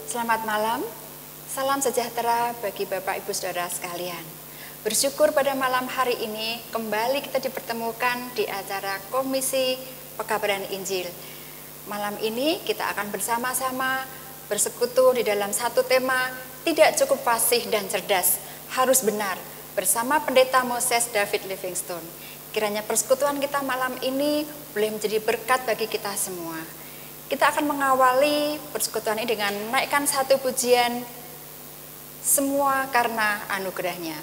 Selamat malam, salam sejahtera bagi Bapak Ibu Saudara sekalian. Bersyukur pada malam hari ini kembali kita dipertemukan di acara Komisi Pekabaran Injil. Malam ini kita akan bersama-sama bersekutu di dalam satu tema, tidak cukup fasih dan cerdas, harus benar, bersama Pendeta Moses David Livingstone. Kiranya persekutuan kita malam ini boleh menjadi berkat bagi kita semua. Kita akan mengawali persekutuan ini dengan menaikkan satu pujian, semua karena anugerahnya.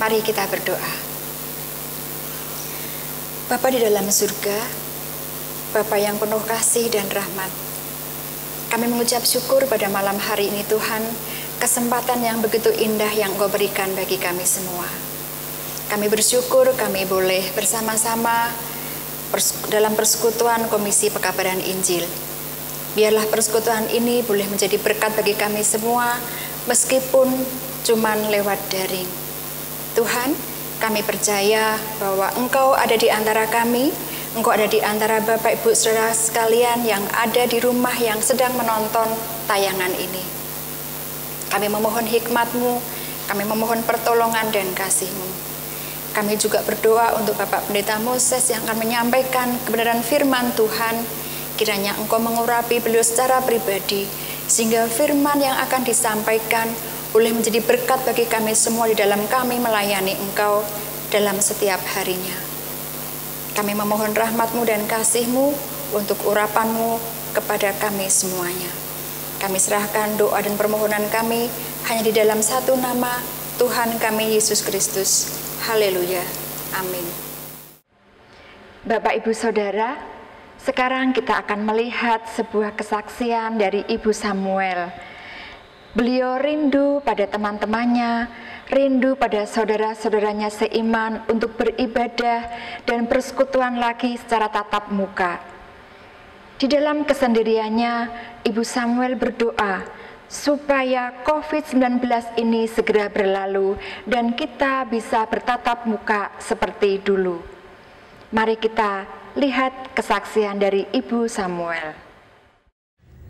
Mari kita berdoa. Bapa di dalam surga, Bapa yang penuh kasih dan rahmat, kami mengucap syukur pada malam hari ini Tuhan, kesempatan yang begitu indah yang Engkau berikan bagi kami semua. Kami bersyukur kami boleh bersama-sama dalam persekutuan Komisi Pekabaran Injil. Biarlah persekutuan ini boleh menjadi berkat bagi kami semua, meskipun cuman lewat daring. Tuhan, kami percaya bahwa Engkau ada di antara kami, Engkau ada di antara Bapak Ibu Saudara sekalian yang ada di rumah yang sedang menonton tayangan ini. Kami memohon hikmat-Mu, Kami memohon pertolongan dan kasih-Mu. Kami juga berdoa untuk Bapak Pendeta Moses yang akan menyampaikan kebenaran firman Tuhan. Kiranya Engkau mengurapi beliau secara pribadi, sehingga firman yang akan disampaikan boleh menjadi berkat bagi kami semua di dalam kami melayani Engkau dalam setiap harinya. Kami memohon rahmat-Mu dan kasih-Mu untuk urapan-Mu kepada kami semuanya. Kami serahkan doa dan permohonan kami hanya di dalam satu nama, Tuhan kami Yesus Kristus. Haleluya. Amin. Bapak, Ibu, Saudara, sekarang kita akan melihat sebuah kesaksian dari Ibu Samuel. Beliau rindu pada teman-temannya, rindu pada saudara-saudaranya seiman untuk beribadah dan persekutuan lagi secara tatap muka. Di dalam kesendiriannya, Ibu Samuel berdoa supaya COVID-19 ini segera berlalu dan kita bisa bertatap muka seperti dulu. Mari kita lihat kesaksian dari Ibu Samuel.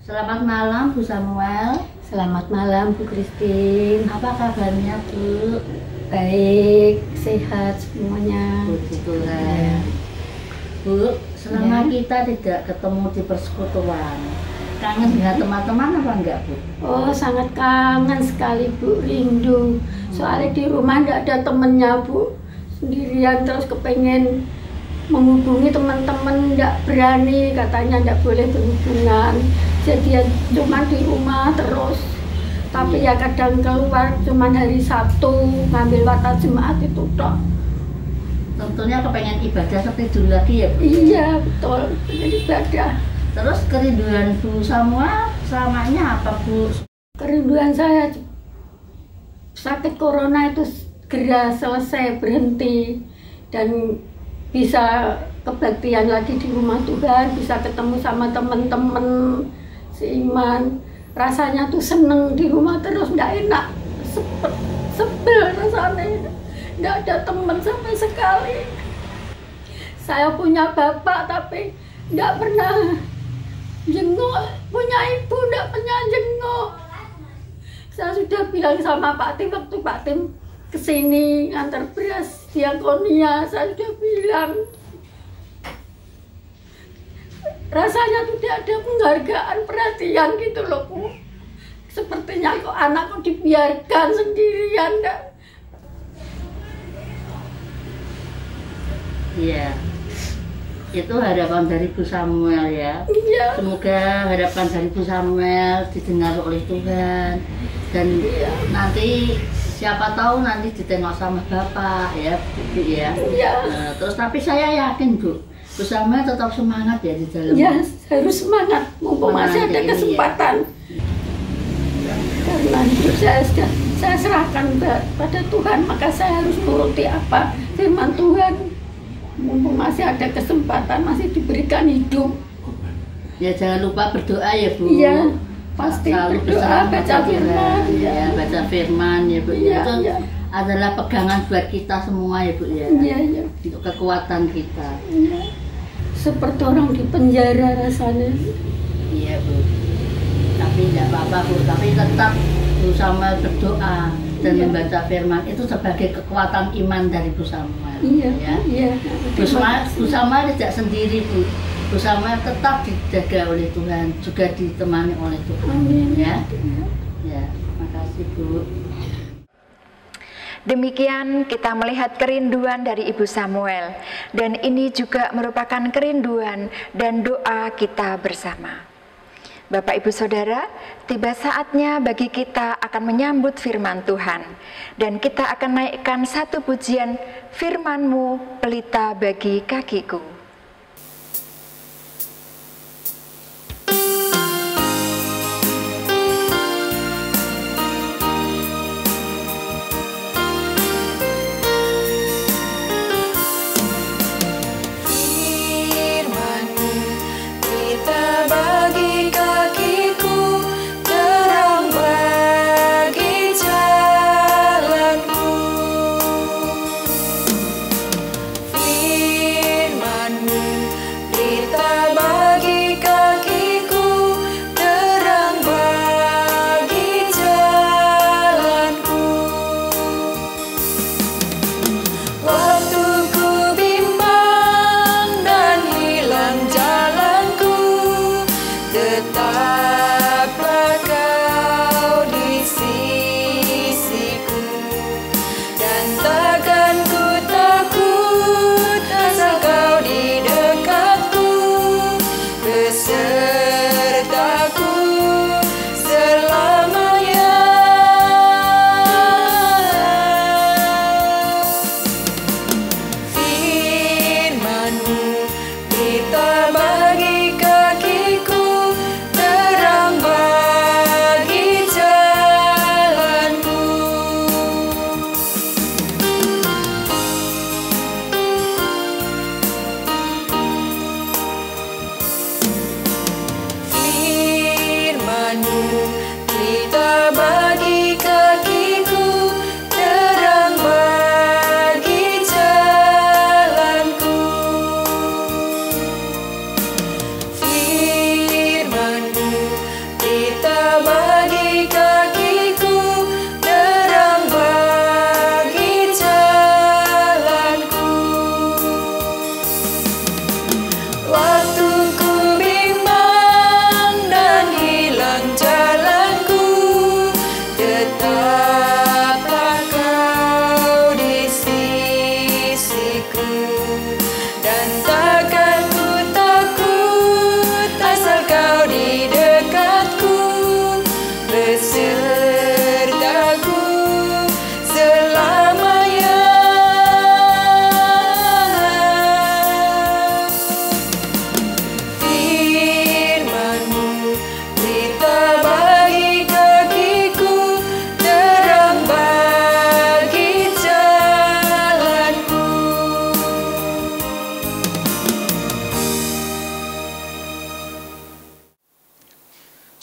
Selamat malam Bu Samuel. Selamat malam Bu Christine. Apa kabarnya Bu? Baik, sehat semuanya. Puji Tuhan. Bu, selama kita tidak ketemu di persekutuan, kangen dengan teman-teman apa enggak Bu? Oh, sangat kangen sekali Bu, rindu. Soalnya di rumah enggak ada temennya Bu, sendirian terus kepengen menghubungi teman-teman, enggak berani, katanya enggak boleh berhubungan. Jadi ya cuma di rumah terus. Tapi ya kadang keluar cuma hari Sabtu ngambil watak jemaat itu toh. Tentunya kepengen ibadah seperti dulu lagi ya Bu? Iya betul, pengen ibadah. Terus kerinduan Bu Samuel selamanya apa Bu? Kerinduan saya sakit corona itu segera selesai, berhenti, dan bisa kebaktian lagi di rumah Tuhan, bisa ketemu sama teman-teman seiman. Rasanya tuh seneng di rumah terus, nggak enak, sebel rasanya, nggak ada teman sama sekali. Saya punya bapak tapi nggak pernah jenguk, punya ibu nggak pernah jenguk. Saya sudah bilang sama Pak Tim waktu Pak Tim kesini antar beras diakonia, saya sudah bilang rasanya tidak ada penghargaan, perhatian gitu loh Bu. Sepertinya kok anakku dibiarkan sendirian. Iya, itu harapan dari Bu Samuel ya. Iya. Semoga harapan dari Bu Samuel didengar oleh Tuhan. Dan nanti siapa tahu nanti ditengok sama Bapak ya Bu ya. Iya. Terus tapi saya yakin Bu Samuel tetap semangat ya di dalam. Ya harus semangat, mumpung masih ada kesempatan. Ya. Karena hidup saya serahkan pada Tuhan, maka saya harus nuruti apa firman Tuhan. Mumpung masih ada kesempatan, masih diberikan hidup. Ya jangan lupa berdoa ya Bu. Iya, pasti selalu berdoa, baca firman. Ya, baca firman ya Bu. Iya, itu iya. adalah pegangan buat kita semua ya Bu ya. Iya, iya. Untuk kekuatan kita. Iya. Seperti orang di penjara rasanya. Iya Bu. Tapi tidak apa-apa Bu. Tapi tetap Bu Samuel berdoa dan membaca firman itu sebagai kekuatan iman dari Bu Samuel. Iya, Ya. iya. Bu Samuel tidak sendiri Bu. Bu Samuel tetap dijaga oleh Tuhan, juga ditemani oleh Tuhan. Amin. Ya. Ya, makasih Bu. Demikian kita melihat kerinduan dari Ibu Samuel, dan ini juga merupakan kerinduan dan doa kita bersama. Bapak, Ibu, Saudara, tiba saatnya bagi kita akan menyambut firman Tuhan, dan kita akan naikkan satu pujian, firman-Mu pelita bagi kakiku. Firman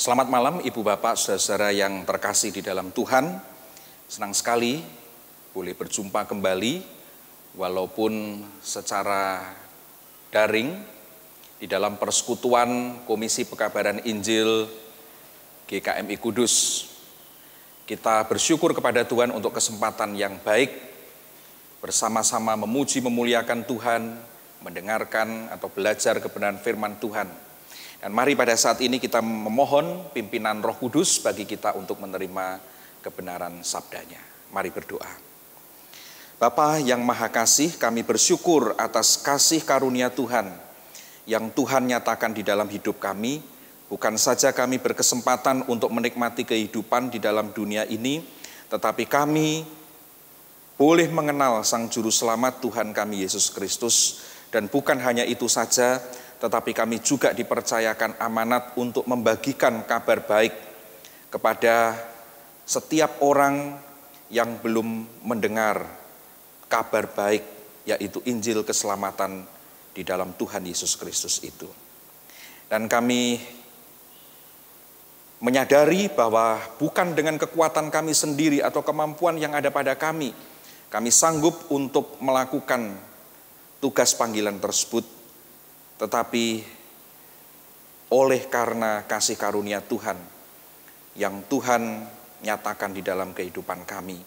Selamat malam Ibu Bapak, Saudara-saudara yang terkasih di dalam Tuhan. Senang sekali boleh berjumpa kembali walaupun secara daring di dalam persekutuan Komisi Pekabaran Injil GKMI Kudus. Kita bersyukur kepada Tuhan untuk kesempatan yang baik bersama-sama memuji memuliakan Tuhan, mendengarkan atau belajar kebenaran firman Tuhan. Dan mari pada saat ini kita memohon pimpinan Roh Kudus bagi kita untuk menerima kebenaran sabdanya. Mari berdoa. Bapa yang Maha Kasih, kami bersyukur atas kasih karunia Tuhan yang Tuhan nyatakan di dalam hidup kami. Bukan saja kami berkesempatan untuk menikmati kehidupan di dalam dunia ini, tetapi kami boleh mengenal Sang Juru Selamat Tuhan kami Yesus Kristus. Dan bukan hanya itu saja, tetapi kami juga dipercayakan amanat untuk membagikan kabar baik kepada setiap orang yang belum mendengar kabar baik, yaitu Injil keselamatan di dalam Tuhan Yesus Kristus itu. Dan kami menyadari bahwa bukan dengan kekuatan kami sendiri atau kemampuan yang ada pada kami sanggup untuk melakukan tugas panggilan tersebut, tetapi oleh karena kasih karunia Tuhan yang Tuhan nyatakan di dalam kehidupan kami.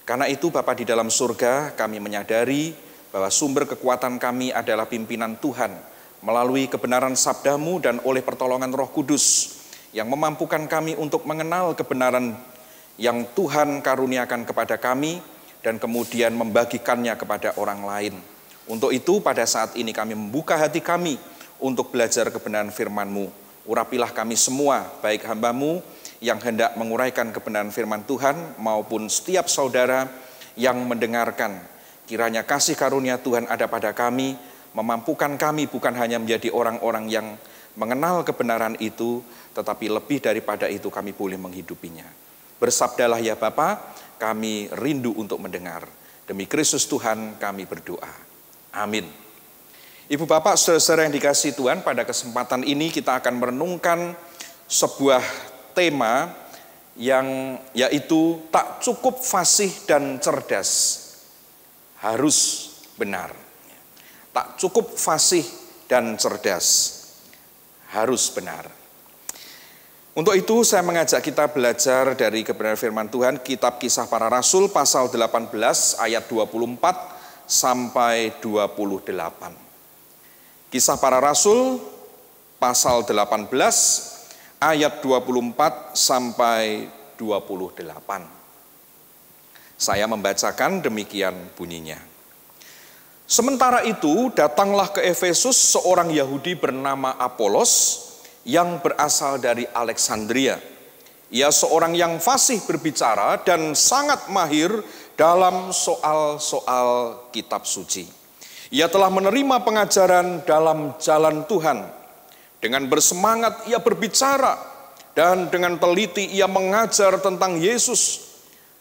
Karena itu Bapa di dalam surga, kami menyadari bahwa sumber kekuatan kami adalah pimpinan Tuhan melalui kebenaran sabdamu dan oleh pertolongan Roh Kudus yang memampukan kami untuk mengenal kebenaran yang Tuhan karuniakan kepada kami dan kemudian membagikannya kepada orang lain. Untuk itu pada saat ini kami membuka hati kami untuk belajar kebenaran firman-Mu. Urapilah kami semua, baik hamba-Mu yang hendak menguraikan kebenaran firman Tuhan maupun setiap saudara yang mendengarkan. Kiranya kasih karunia Tuhan ada pada kami, memampukan kami bukan hanya menjadi orang-orang yang mengenal kebenaran itu, tetapi lebih daripada itu kami boleh menghidupinya. Bersabdalah ya Bapa, kami rindu untuk mendengar. Demi Kristus Tuhan kami berdoa. Amin. Ibu Bapak, saudara-saudara yang dikasihi Tuhan, pada kesempatan ini kita akan merenungkan sebuah tema yang yaitu tak cukup fasih dan cerdas, harus benar. Tak cukup fasih dan cerdas, harus benar. Untuk itu saya mengajak kita belajar dari kebenaran firman Tuhan, Kitab Kisah Para Rasul pasal 18 ayat 24 sampai 28. Kisah Para Rasul pasal 18 ayat 24 sampai 28. Saya membacakan demikian bunyinya. Sementara itu datanglah ke Efesus seorang Yahudi bernama Apolos yang berasal dari Alexandria. Ia seorang yang fasih berbicara dan sangat mahir dalam soal-soal kitab suci. Ia telah menerima pengajaran dalam jalan Tuhan. Dengan bersemangat ia berbicara dan dengan teliti ia mengajar tentang Yesus.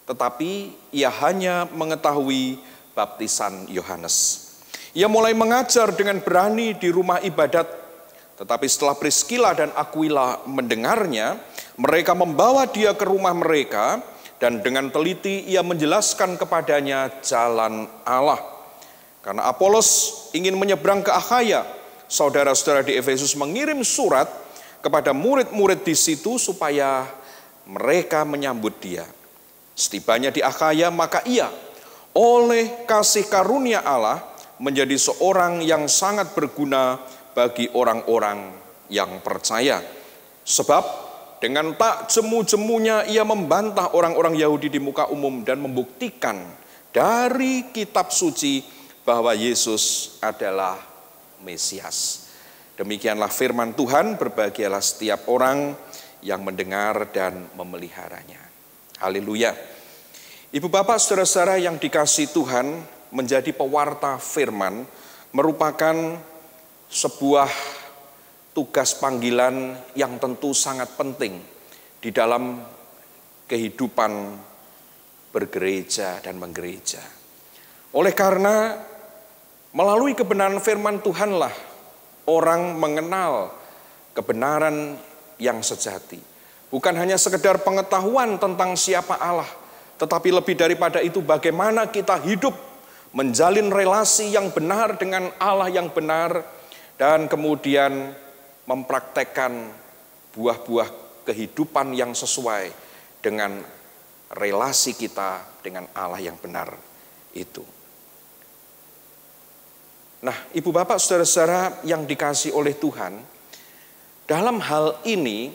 Tetapi ia hanya mengetahui baptisan Yohanes. Ia mulai mengajar dengan berani di rumah ibadat. Tetapi setelah Priskila dan Aquila mendengarnya, mereka membawa dia ke rumah mereka dan dengan teliti ia menjelaskan kepadanya jalan Allah. Karena Apolos ingin menyeberang ke Akhaya, saudara-saudara di Efesus mengirim surat kepada murid-murid di situ supaya mereka menyambut dia. Setibanya di Akhaya, maka ia oleh kasih karunia Allah menjadi seorang yang sangat berguna bagi orang-orang yang percaya. Sebab dengan tak jemu-jemunya ia membantah orang-orang Yahudi di muka umum dan membuktikan dari kitab suci bahwa Yesus adalah Mesias. Demikianlah firman Tuhan, berbahagialah setiap orang yang mendengar dan memeliharanya. Haleluya. Ibu Bapak, saudara-saudara yang dikasihi Tuhan, menjadi pewarta firman merupakan sebuah tugas panggilan yang tentu sangat penting di dalam kehidupan bergereja dan menggereja. Oleh karena melalui kebenaran firman Tuhanlah orang mengenal kebenaran yang sejati. Bukan hanya sekedar pengetahuan tentang siapa Allah, tetapi lebih daripada itu bagaimana kita hidup menjalin relasi yang benar dengan Allah yang benar, dan kemudian mempraktekkan buah-buah kehidupan yang sesuai dengan relasi kita dengan Allah yang benar itu. Nah, Ibu Bapak Saudara-saudara yang dikasihi oleh Tuhan, dalam hal ini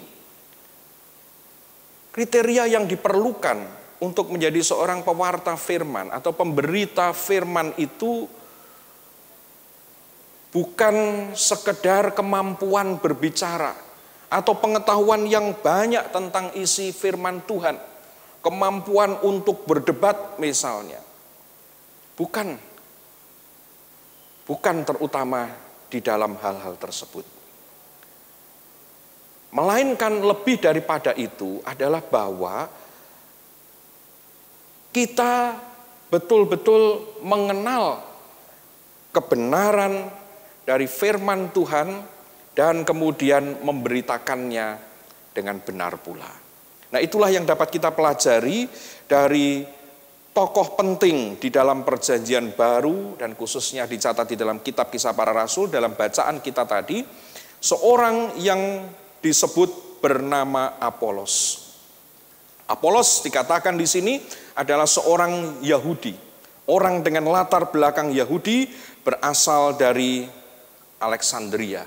kriteria yang diperlukan untuk menjadi seorang pewarta firman atau pemberita firman itu bukan sekedar kemampuan berbicara atau pengetahuan yang banyak tentang isi firman Tuhan, kemampuan untuk berdebat misalnya. Bukan terutama di dalam hal-hal tersebut. Melainkan lebih daripada itu adalah bahwa kita betul-betul mengenal kebenaran dari firman Tuhan dan kemudian memberitakannya dengan benar pula. Nah, itulah yang dapat kita pelajari dari tokoh penting di dalam Perjanjian Baru dan khususnya dicatat di dalam kitab Kisah Para Rasul dalam bacaan kita tadi, seorang yang disebut bernama Apolos. Apolos dikatakan di sini adalah seorang Yahudi, orang dengan latar belakang Yahudi berasal dari Alexandria.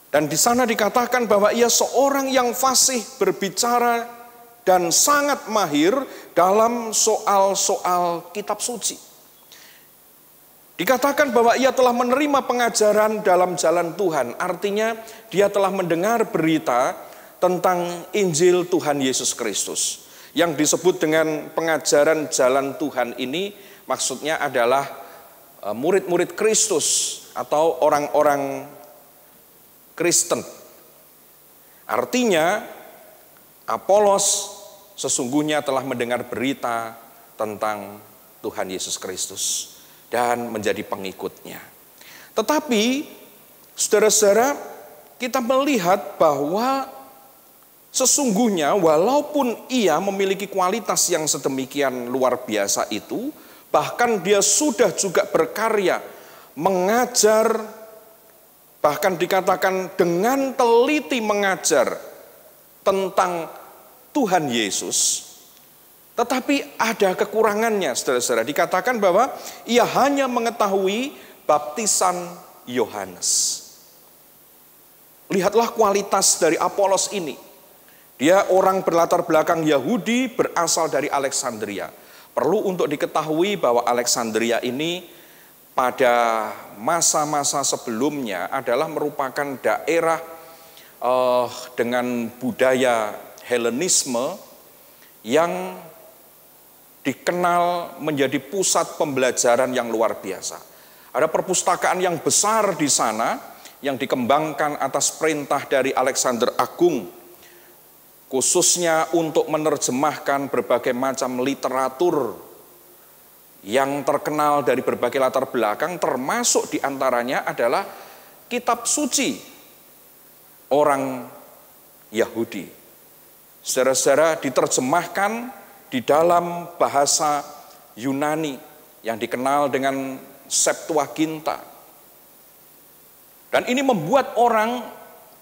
Dan di sana dikatakan bahwa ia seorang yang fasih berbicara dan sangat mahir dalam soal-soal kitab suci. Dikatakan bahwa ia telah menerima pengajaran dalam jalan Tuhan, artinya dia telah mendengar berita tentang Injil Tuhan Yesus Kristus. Yang disebut dengan pengajaran jalan Tuhan ini maksudnya adalah murid-murid Kristus atau orang-orang Kristen. Artinya Apolos sesungguhnya telah mendengar berita tentang Tuhan Yesus Kristus dan menjadi pengikutnya. Tetapi saudara-saudara, kita melihat bahwa sesungguhnya walaupun ia memiliki kualitas yang sedemikian luar biasa itu, bahkan dia sudah juga berkarya, mengajar, bahkan dikatakan dengan teliti mengajar tentang Tuhan Yesus, tetapi ada kekurangannya, saudara-saudara. Dikatakan bahwa ia hanya mengetahui baptisan Yohanes. Lihatlah kualitas dari Apolos ini. Dia orang berlatar belakang Yahudi berasal dari Alexandria. Perlu untuk diketahui bahwa Alexandria ini pada masa-masa sebelumnya adalah merupakan daerah dengan budaya Helenisme yang dikenal menjadi pusat pembelajaran yang luar biasa. Ada perpustakaan yang besar di sana yang dikembangkan atas perintah dari Alexander Agung, khususnya untuk menerjemahkan berbagai macam literatur yang terkenal dari berbagai latar belakang, termasuk diantaranya adalah kitab suci orang Yahudi. Saudara-saudara, diterjemahkan di dalam bahasa Yunani yang dikenal dengan Septuaginta. Dan ini membuat orang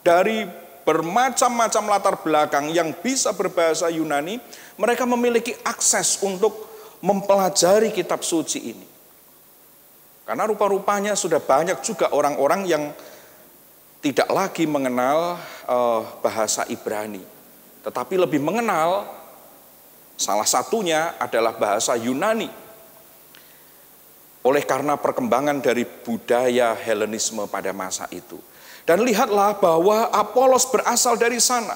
dari bermacam-macam latar belakang yang bisa berbahasa Yunani, mereka memiliki akses untuk mempelajari kitab suci ini. Karena rupa-rupanya sudah banyak juga orang-orang yang tidak lagi mengenal bahasa Ibrani, tetapi lebih mengenal salah satunya adalah bahasa Yunani. Oleh karena perkembangan dari budaya Helenisme pada masa itu. Dan lihatlah bahwa Apolos berasal dari sana.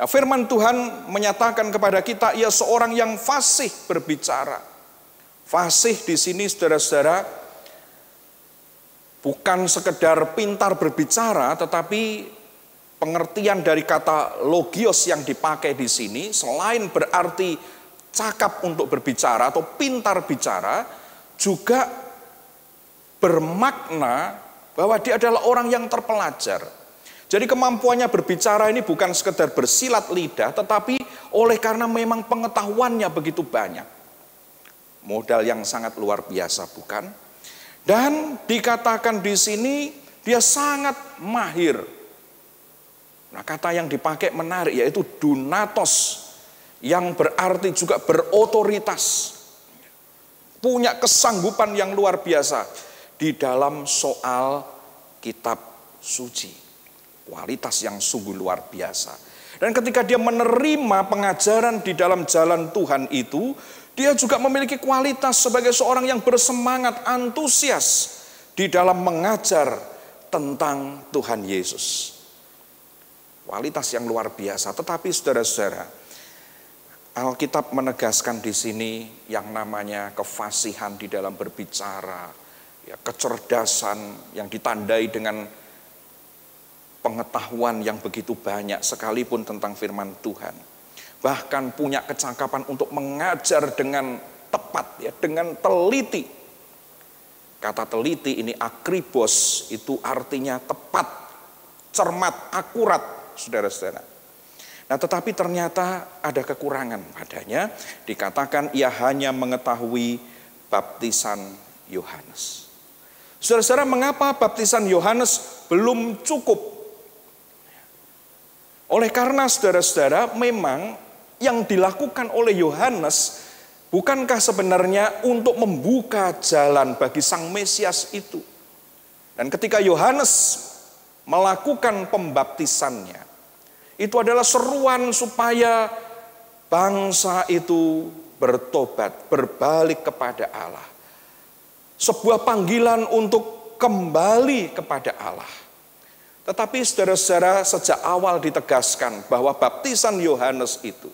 Nah, firman Tuhan menyatakan kepada kita, ia seorang yang fasih berbicara. Fasih di sini, saudara-saudara, bukan sekedar pintar berbicara, tetapi pengertian dari kata logios yang dipakai di sini, selain berarti cakap untuk berbicara atau pintar bicara, juga bermakna bahwa dia adalah orang yang terpelajar. Jadi kemampuannya berbicara ini bukan sekedar bersilat lidah, tetapi oleh karena memang pengetahuannya begitu banyak. Modal yang sangat luar biasa, bukan? Dan dikatakan di sini dia sangat mahir. Nah, kata yang dipakai menarik, yaitu dunatos, yang berarti juga berotoritas. Punya kesanggupan yang luar biasa di dalam soal kitab suci. Kualitas yang sungguh luar biasa. Dan ketika dia menerima pengajaran di dalam jalan Tuhan itu, dia juga memiliki kualitas sebagai seorang yang bersemangat, antusias di dalam mengajar tentang Tuhan Yesus. Kualitas yang luar biasa. Tetapi saudara-saudara, Alkitab menegaskan di sini yang namanya kefasihan di dalam berbicara, ya, kecerdasan yang ditandai dengan pengetahuan yang begitu banyak sekalipun tentang firman Tuhan. Bahkan punya kecakapan untuk mengajar dengan tepat, ya, dengan teliti. Kata teliti ini akribos, itu artinya tepat, cermat, akurat, saudara-saudara. Nah, tetapi ternyata ada kekurangan padanya. Dikatakan ia hanya mengetahui baptisan Yohanes. Saudara-saudara, mengapa baptisan Yohanes belum cukup? Oleh karena saudara-saudara, memang yang dilakukan oleh Yohanes bukankah sebenarnya untuk membuka jalan bagi Sang Mesias itu? Dan ketika Yohanes melakukan pembaptisannya, itu adalah seruan supaya bangsa itu bertobat, berbalik kepada Allah. Sebuah panggilan untuk kembali kepada Allah. Tetapi saudara-saudara, sejak awal ditegaskan bahwa baptisan Yohanes itu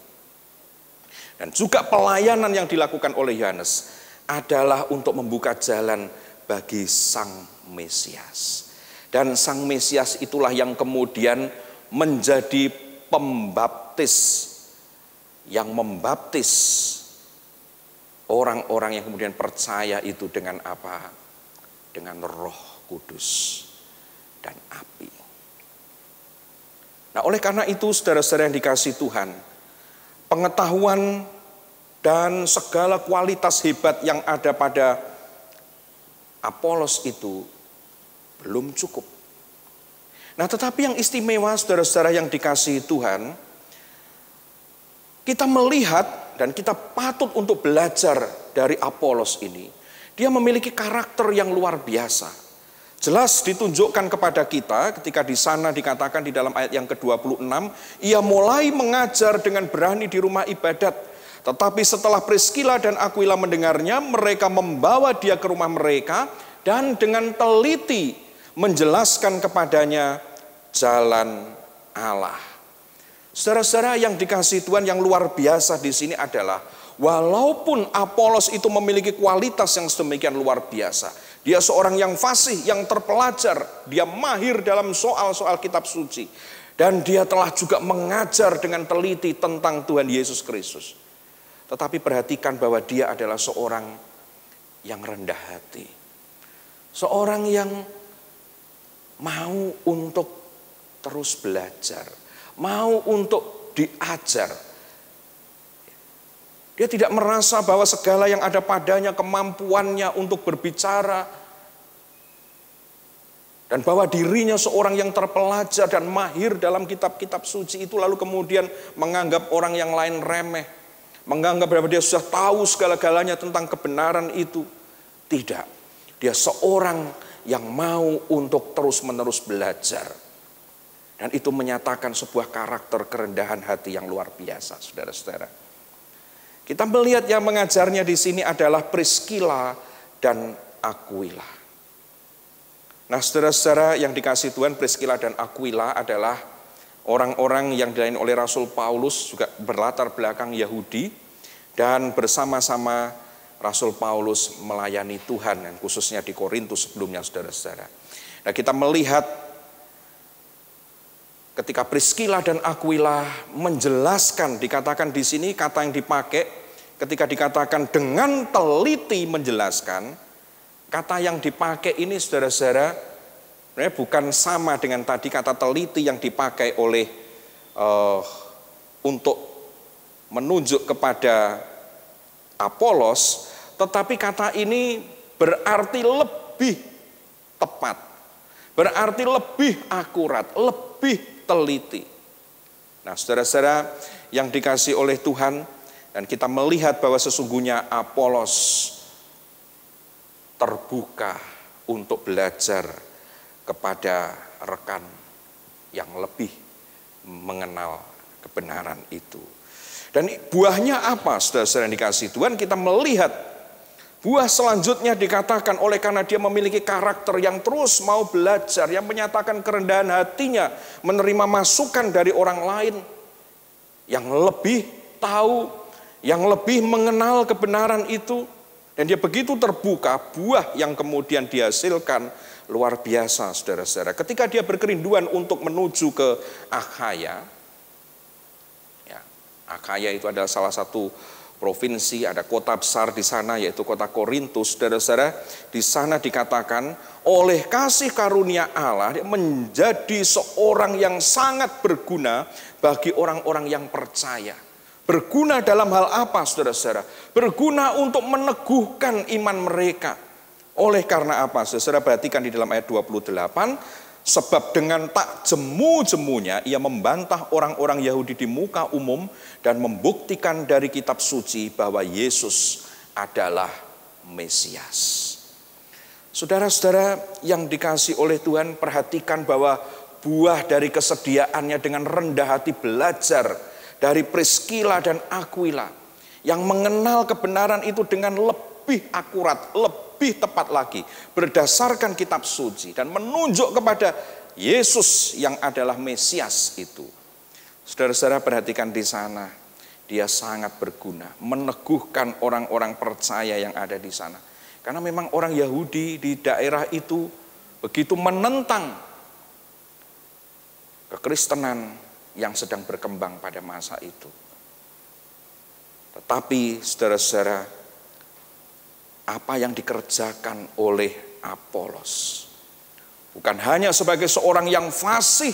dan juga pelayanan yang dilakukan oleh Yohanes adalah untuk membuka jalan bagi Sang Mesias. Dan Sang Mesias itulah yang kemudian menjadi pembaptis yang membaptis orang-orang yang kemudian percaya itu dengan apa? Dengan Roh Kudus dan api. Nah, oleh karena itu saudara-saudara yang dikasihi Tuhan, pengetahuan dan segala kualitas hebat yang ada pada Apolos itu belum cukup. Nah, tetapi yang istimewa saudara-saudara yang dikasihi Tuhan, kita melihat dan kita patut untuk belajar dari Apolos ini. Dia memiliki karakter yang luar biasa. Jelas ditunjukkan kepada kita ketika di sana dikatakan di dalam ayat yang ke-26, ia mulai mengajar dengan berani di rumah ibadat. Tetapi setelah Priskila dan Aquila mendengarnya, mereka membawa dia ke rumah mereka dan dengan teliti menjelaskan kepadanya jalan Allah. Saudara-saudara yang dikasihi Tuhan, yang luar biasa di sini adalah walaupun Apolos itu memiliki kualitas yang sedemikian luar biasa, dia seorang yang fasih, yang terpelajar, dia mahir dalam soal-soal kitab suci, dan dia telah juga mengajar dengan teliti tentang Tuhan Yesus Kristus. Tetapi perhatikan bahwa dia adalah seorang yang rendah hati, seorang yang mau untuk terus belajar, mau untuk diajar. Dia tidak merasa bahwa segala yang ada padanya, kemampuannya untuk berbicara, dan bahwa dirinya seorang yang terpelajar dan mahir dalam kitab-kitab suci itu lalu kemudian menganggap orang yang lain remeh, menganggap bahwa dia sudah tahu segala-galanya tentang kebenaran itu. Tidak, dia seorang yang mau untuk terus-menerus belajar. Dan itu menyatakan sebuah karakter kerendahan hati yang luar biasa, saudara-saudara. Kita melihat yang mengajarnya di sini adalah Priskila dan Aquila. Nah, saudara-saudara yang dikasihi Tuhan, Priskila dan Aquila adalah orang-orang yang dilayani oleh Rasul Paulus, juga berlatar belakang Yahudi, dan bersama-sama Rasul Paulus melayani Tuhan, dan khususnya di Korintus sebelumnya, saudara-saudara. Nah, kita melihat ketika Priskila dan Aquila menjelaskan, dikatakan di sini kata yang dipakai ketika dikatakan dengan teliti menjelaskan, kata yang dipakai ini saudara-saudara sebenarnya bukan sama dengan tadi kata teliti yang dipakai oleh untuk menunjuk kepada Apolos, tetapi kata ini berarti lebih tepat, berarti lebih akurat, lebih teliti. Nah, saudara-saudara yang dikasihi oleh Tuhan, dan kita melihat bahwa sesungguhnya Apolos terbuka untuk belajar kepada rekan yang lebih mengenal kebenaran itu. Dan buahnya apa, saudara-saudara yang dikasihi Tuhan? Kita melihat buah selanjutnya dikatakan oleh karena dia memiliki karakter yang terus mau belajar, yang menyatakan kerendahan hatinya, menerima masukan dari orang lain, yang lebih tahu, yang lebih mengenal kebenaran itu. Dan dia begitu terbuka, buah yang kemudian dihasilkan luar biasa, saudara-saudara. Ketika dia berkerinduan untuk menuju ke Akhaya, Akhaya itu adalah salah satu provinsi, ada kota besar di sana yaitu kota Korintus. Saudara-saudara, di sana dikatakan oleh kasih karunia Allah dia menjadi seorang yang sangat berguna bagi orang-orang yang percaya. Berguna dalam hal apa, saudara-saudara? Berguna untuk meneguhkan iman mereka. Oleh karena apa? Saudara perhatikan di dalam ayat 28, sebab dengan tak jemu-jemunya ia membantah orang-orang Yahudi di muka umum dan membuktikan dari kitab suci bahwa Yesus adalah Mesias. Saudara-saudara yang dikasihi oleh Tuhan, perhatikan bahwa buah dari kesediaannya dengan rendah hati belajar dari Priskila dan Aquila yang mengenal kebenaran itu dengan lebih akurat, lebih tepat lagi berdasarkan kitab suci dan menunjuk kepada Yesus yang adalah Mesias itu. Saudara-saudara perhatikan di sana, dia sangat berguna meneguhkan orang-orang percaya yang ada di sana. Karena memang orang Yahudi di daerah itu begitu menentang kekristenan yang sedang berkembang pada masa itu. Tetapi saudara-saudara, apa yang dikerjakan oleh Apolos bukan hanya sebagai seorang yang fasih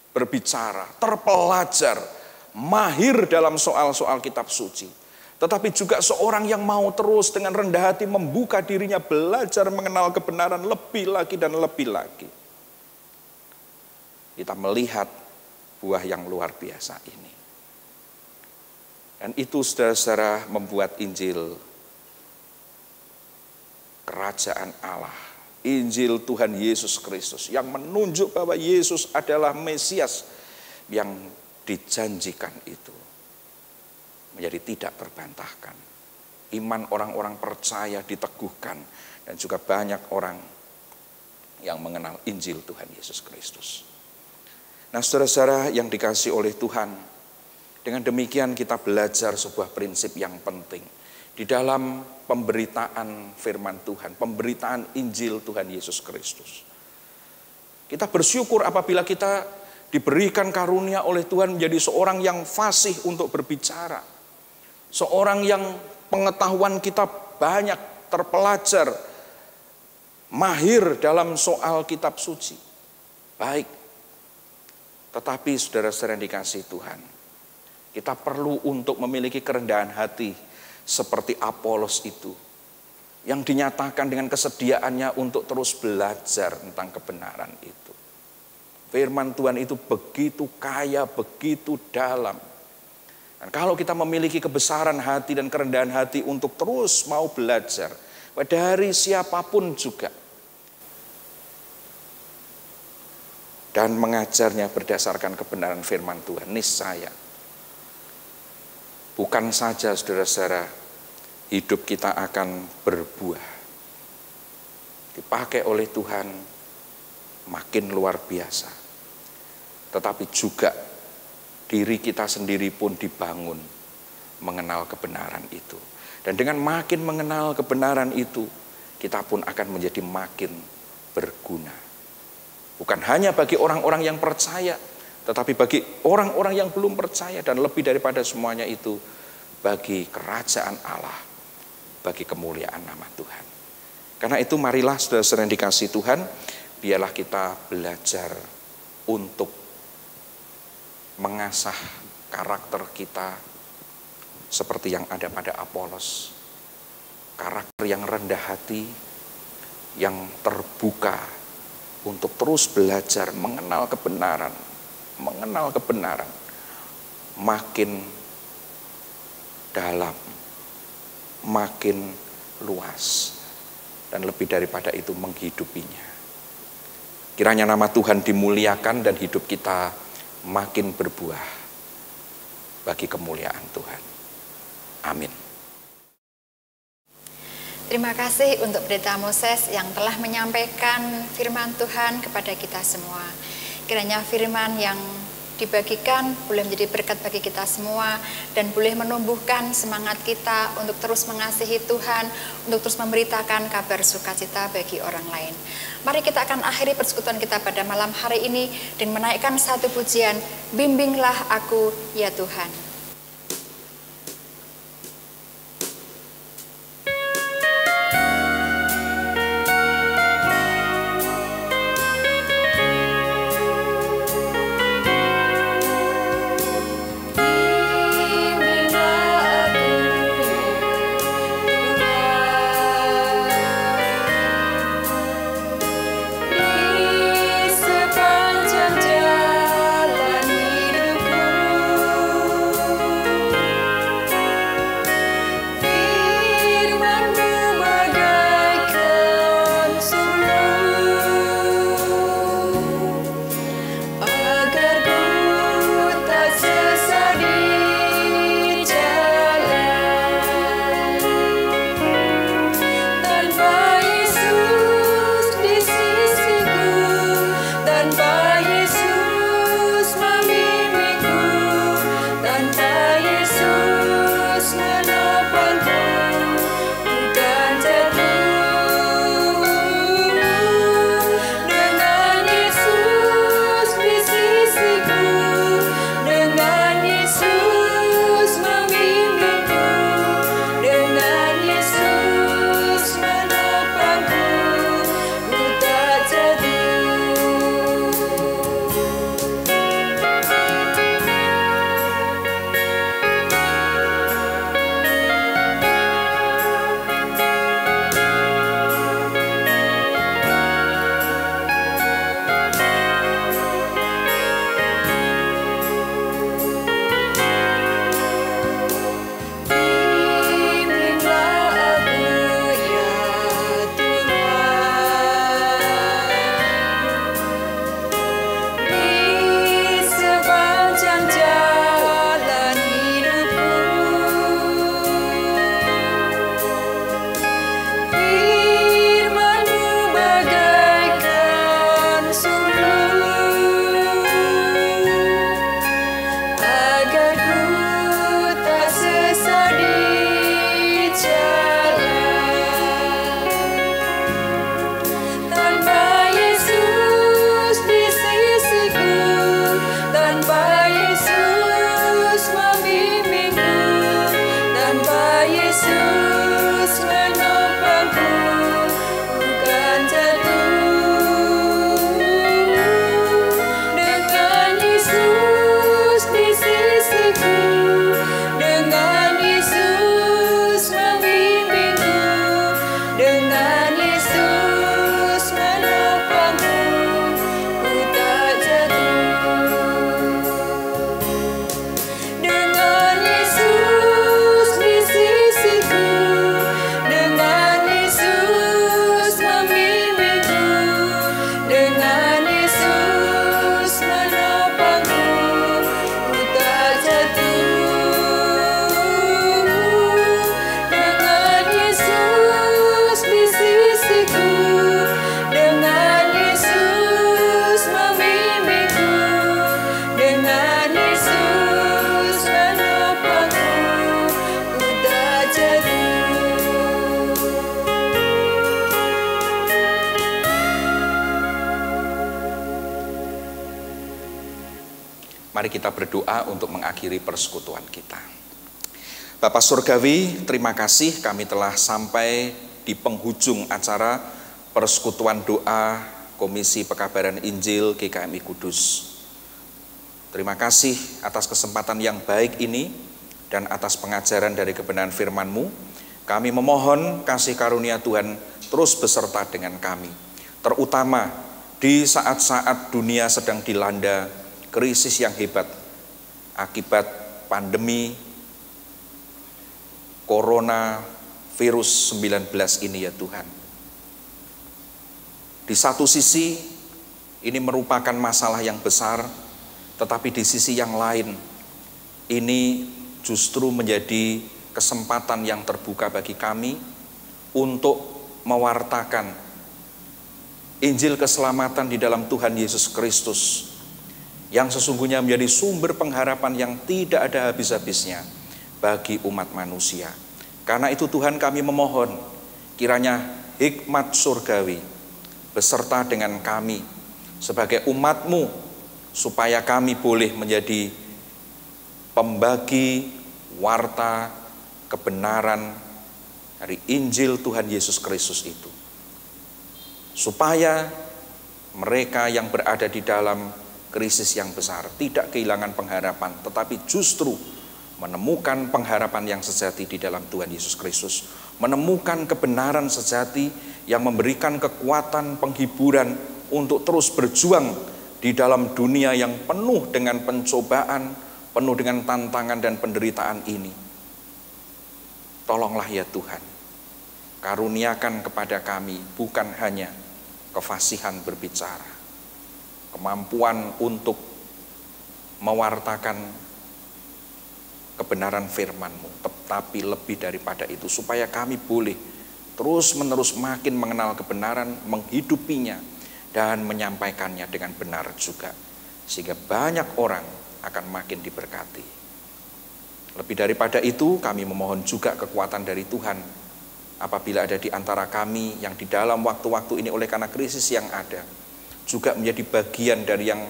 berbicara, terpelajar, mahir dalam soal-soal kitab suci, tetapi juga seorang yang mau terus dengan rendah hati membuka dirinya belajar mengenal kebenaran lebih lagi dan lebih lagi. Kita melihat buah yang luar biasa ini. Dan itu saudara-saudara membuat Injil kerajaan Allah, Injil Tuhan Yesus Kristus yang menunjuk bahwa Yesus adalah Mesias yang dijanjikan itu menjadi tidak terbantahkan. Iman orang-orang percaya diteguhkan dan juga banyak orang yang mengenal Injil Tuhan Yesus Kristus. Nah, saudara-saudara yang dikasihi oleh Tuhan, dengan demikian kita belajar sebuah prinsip yang penting di dalam pemberitaan firman Tuhan, pemberitaan Injil Tuhan Yesus Kristus. Kita bersyukur apabila kita diberikan karunia oleh Tuhan menjadi seorang yang fasih untuk berbicara. Seorang yang pengetahuan kita banyak, terpelajar, mahir dalam soal kitab suci. Baik, tetapi saudara-saudara yang dikasihi Tuhan, kita perlu untuk memiliki kerendahan hati seperti Apolos itu, yang dinyatakan dengan kesediaannya untuk terus belajar tentang kebenaran itu. Firman Tuhan itu begitu kaya, begitu dalam. Dan kalau kita memiliki kebesaran hati dan kerendahan hati untuk terus mau belajar dari siapapun juga, dan mengajarnya berdasarkan kebenaran firman Tuhan, niscaya bukan saja saudara-saudara hidup kita akan berbuah, dipakai oleh Tuhan makin luar biasa, tetapi juga diri kita sendiri pun dibangun mengenal kebenaran itu. Dan dengan makin mengenal kebenaran itu, kita pun akan menjadi makin berguna. Bukan hanya bagi orang-orang yang percaya, tetapi bagi orang-orang yang belum percaya, dan lebih daripada semuanya itu, bagi kerajaan Allah, bagi kemuliaan nama Tuhan. Karena itu marilah saudara-saudara yang dikasihi Tuhan, biarlah kita belajar untuk mengasah karakter kita seperti yang ada pada Apolos. Karakter yang rendah hati, yang terbuka untuk terus belajar mengenal kebenaran. Makin dalam, makin luas, dan lebih daripada itu menghidupinya. Kiranya nama Tuhan dimuliakan dan hidup kita makin berbuah bagi kemuliaan Tuhan. Amin. Terima kasih untuk Pendeta Moses yang telah menyampaikan firman Tuhan kepada kita semua. Kiranya firman yang dibagikan boleh menjadi berkat bagi kita semua dan boleh menumbuhkan semangat kita untuk terus mengasihi Tuhan, untuk terus memberitakan kabar sukacita bagi orang lain. Mari kita akan akhiri persekutuan kita pada malam hari ini dengan menaikkan satu pujian, Bimbinglah Aku ya Tuhan. Mari kita berdoa untuk mengakhiri persekutuan kita. Bapa Surgawi, terima kasih kami telah sampai di penghujung acara persekutuan doa Komisi Pekabaran Injil GKMI Kudus. Terima kasih atas kesempatan yang baik ini dan atas pengajaran dari kebenaran firman-Mu. Kami memohon kasih karunia Tuhan terus beserta dengan kami, terutama di saat-saat dunia sedang dilanda krisis yang hebat akibat pandemi Corona virus 19 ini ya Tuhan. Di satu sisi ini merupakan masalah yang besar, tetapi di sisi yang lain ini justru menjadi kesempatan yang terbuka bagi kami untuk mewartakan Injil keselamatan di dalam Tuhan Yesus Kristus yang sesungguhnya menjadi sumber pengharapan yang tidak ada habis-habisnya bagi umat manusia. Karena itu Tuhan kami memohon kiranya hikmat surgawi beserta dengan kami sebagai umat-Mu, supaya kami boleh menjadi pembagi warta kebenaran dari Injil Tuhan Yesus Kristus itu. Supaya mereka yang berada di dalam krisis yang besar tidak kehilangan pengharapan, tetapi justru menemukan pengharapan yang sejati di dalam Tuhan Yesus Kristus, menemukan kebenaran sejati yang memberikan kekuatan penghiburan untuk terus berjuang di dalam dunia yang penuh dengan pencobaan, penuh dengan tantangan dan penderitaan ini. Tolonglah ya Tuhan, karuniakan kepada kami bukan hanya kefasihan berbicara, kemampuan untuk mewartakan kebenaran firman-Mu, tetapi lebih daripada itu, supaya kami boleh terus-menerus makin mengenal kebenaran, menghidupinya, dan menyampaikannya dengan benar juga, sehingga banyak orang akan makin diberkati. Lebih daripada itu, kami memohon juga kekuatan dari Tuhan, apabila ada di antara kami yang di dalam waktu-waktu ini oleh karena krisis yang ada, juga menjadi bagian dari yang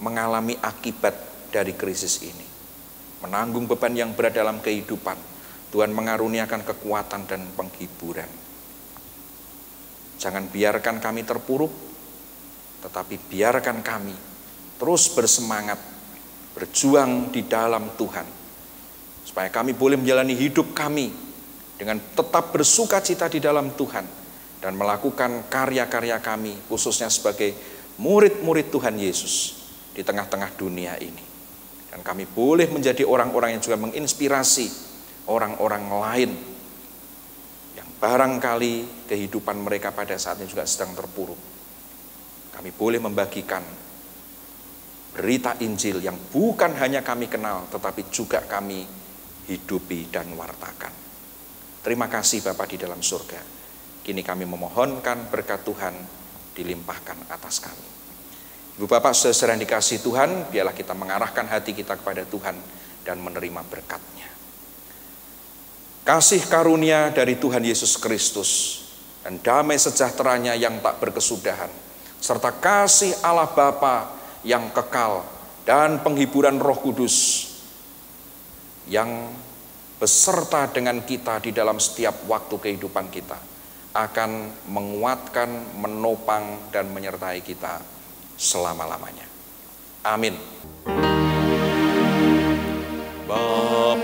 mengalami akibat dari krisis ini, menanggung beban yang berat dalam kehidupan. Tuhan mengaruniakan kekuatan dan penghiburan. Jangan biarkan kami terpuruk, tetapi biarkan kami terus bersemangat, berjuang di dalam Tuhan, supaya kami boleh menjalani hidup kami dengan tetap bersuka cita di dalam Tuhan, dan melakukan karya-karya kami, khususnya sebagai murid-murid Tuhan Yesus di tengah-tengah dunia ini. Dan kami boleh menjadi orang-orang yang juga menginspirasi orang-orang lain yang barangkali kehidupan mereka pada saat ini juga sedang terpuruk. Kami boleh membagikan berita Injil yang bukan hanya kami kenal, tetapi juga kami hidupi dan wartakan. Terima kasih Bapa di dalam surga. Kini kami memohonkan berkat Tuhan dilimpahkan atas kami. Ibu Bapak saudara yang dikasihi Tuhan, biarlah kita mengarahkan hati kita kepada Tuhan dan menerima berkat-Nya. Kasih karunia dari Tuhan Yesus Kristus dan damai sejahtera-Nya yang tak berkesudahan, serta kasih Allah Bapa yang kekal dan penghiburan Roh Kudus yang beserta dengan kita di dalam setiap waktu kehidupan kita, akan menguatkan, menopang, dan menyertai kita selama-lamanya. Amin. Bapa